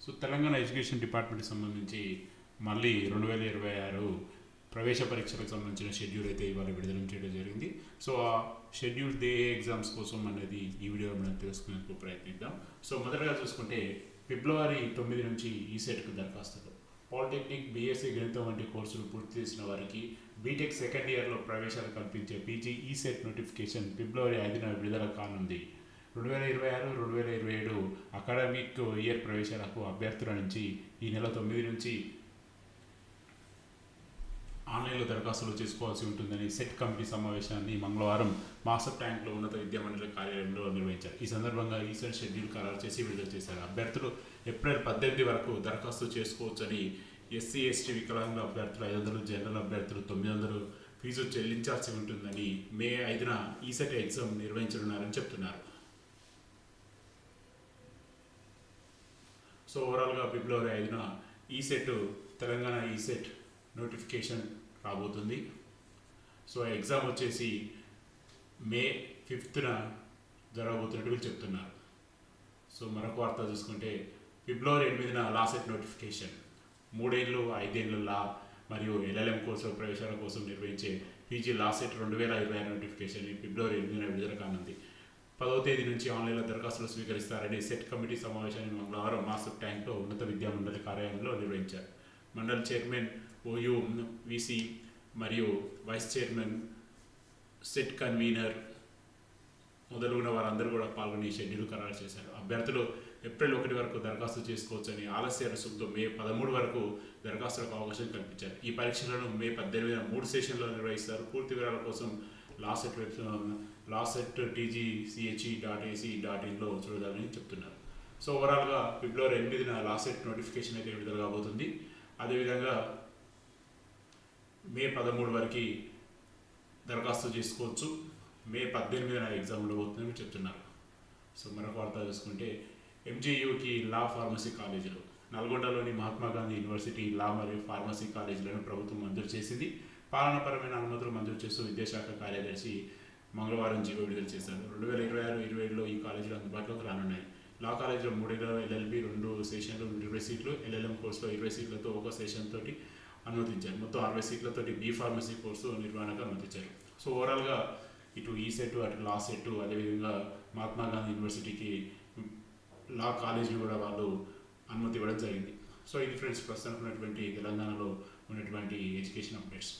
So Telangana education డిపార్ట్మెంట్కి సంబంధించి మళ్ళీ 2026 ప్రవేశ పరీక్షలకు సంబంధించిన షెడ్యూల్ అయితే ఇవాళ విడుదల చేయడం జరిగింది. సో ఆ షెడ్యూల్ డే ఎగ్జామ్స్ కోసం అనేది ఈ వీడియోలో మనం తెలుసుకునేందుకు ప్రయత్నిద్దాం. సో మొదటగా చూసుకుంటే ఫిబ్రవరి 9 నుంచి ఈసెట్కు దరఖాస్తులు. పాలిటెక్నిక్, బీఎస్సీ గణితం వంటి కోర్సులు పూర్తి చేసిన వారికి బీటెక్ సెకండ్ ఇయర్లో ప్రవేశాలు కల్పించే పీజీ ఈసెట్ నోటిఫికేషన్ ఫిబ్రవరి 5న విడుదల కానుంది. 2026-2027 అకాడమిక్ ఇయర్ ప్రవేశాలకు అభ్యర్థుల నుంచి ఈ నెల 9 నుంచి ఆన్లైన్లో దరఖాస్తులు చేసుకోవాల్సి ఉంటుందని సెట్ కమిటీ సమావేశాన్ని మంగళవారం మాస్టర్ ట్యాంక్లో ఉన్నత విద్యామండలి కార్యాలయంలో నిర్వహించారు. ఈ సందర్భంగా ఈసెట్ షెడ్యూల్ ఖరారు చేసి విడుదల చేశారు. అభ్యర్థులు ఏప్రిల్ 18 వరకు దరఖాస్తు చేసుకోవచ్చని, ఎస్సీ ఎస్టీ వికలాంగుల అభ్యర్థులు 500, జనరల్ అభ్యర్థులు 900 ఫీజు చెల్లించాల్సి ఉంటుందని మే 5న ఈసెట్ ఎగ్జామ్ నిర్వహించనున్నారని చెప్తున్నారు. సో ఓవరాల్గా ఫిబ్రవరి 5న ఈసెట్, తెలంగాణ ఈసెట్ నోటిఫికేషన్ రాబోతుంది. సో ఎగ్జామ్ వచ్చేసి మే 5న జరగబోతున్నట్టు వీళ్ళు చెప్తున్నారు. సో మరొక వార్త చూసుకుంటే ఫిబ్రవరి 8న లాసెట్ నోటిఫికేషన్. 3 ఏళ్ళు 5 ఏళ్ళ లా మరియు ఎల్ఎల్ఎం కోర్సుల ప్రవేశాల కోసం నిర్వహించే పీజీ లాసెట్ 2026 నోటిఫికేషన్ ఫిబ్రవరి 8న విడుదల కానుంది. 10వ తేదీ నుంచి ఆన్లైన్లో దరఖాస్తులు స్వీకరిస్తారని సెట్ కమిటీ సమావేశాన్ని మంగళవారం మాస్టర్ ట్యాంక్లో ఉన్నత విద్యామండలి కార్యాలయంలో నిర్వహించారు. మండలి చైర్మన్ ఓయూ విసి మరియు వైస్ చైర్మన్, సెట్ కన్వీనర్ మొదలుగున వారందరూ కూడా పాల్గొని షెడ్యూల్ ఖరారు చేశారు. అభ్యర్థులు ఏప్రిల్ 1 వరకు దరఖాస్తు చేసుకోవచ్చని, ఆలస్య రుసుముతో మే 13 వరకు దరఖాస్తులకు అవకాశం కల్పించారు. ఈ పరీక్షలను మే 18న 3 సెషన్లో నిర్వహిస్తారు. పూర్తి వివరాల కోసం లాసెట్ tgche.ac.inలో చూడాలని చెప్తున్నారు. సో ఓవరాల్గా ఫిబ్రవరి 8న లాసెట్ నోటిఫికేషన్ అయితే విడుదల కాబోతుంది. అదేవిధంగా మే 13 వరకు దరఖాస్తు చేసుకోవచ్చు. మే 18న ఎగ్జామ్ ఉండబోతుందని చెప్తున్నారు. సో మరొక వార్త చూసుకుంటే ఎంజేయూకి లా ఫార్మసీ కాలేజీలు. నల్గొండలోని మహాత్మా గాంధీ యూనివర్సిటీ లా మరియు ఫార్మసీ కాలేజీలను ప్రభుత్వం మంజూరు చేసింది. పాలనాపరమైన అనుమతులు మంజూరు చేస్తూ విద్యాశాఖ కార్యదర్శి మంగళవారం జీవో విడుదల చేశారు. 2026-27లో ఈ కాలేజీలు అందుబాటులోకి రానున్నాయి. లా కాలేజీలో 3 ఏళ్ళ ఎల్ఎల్బి 2 సెషన్లు 20 సీట్లు, ఎల్ఎల్ఎం కోర్సులో 20 సీట్లతో 1 సెషన్ తోటి అనుమతించారు. మొత్తం 60 సీట్లతోటి బీ ఫార్మసీ కోర్సు నిర్వహణకు అనుమతించారు. సో ఓవరాల్గా ఇటు ఈసెట్, అటు లా సెట్, అదేవిధంగా మహాత్మా గాంధీ యూనివర్సిటీకి లా కాలేజీని కూడా వాళ్ళు అనుమతి ఇవ్వడం జరిగింది. సో ఇది ఫ్రెండ్స్ ప్రస్తుతానికి ఉన్నటువంటి తెలంగాణలో ఉన్నటువంటి ఎడ్యుకేషన్ అప్డేట్స్.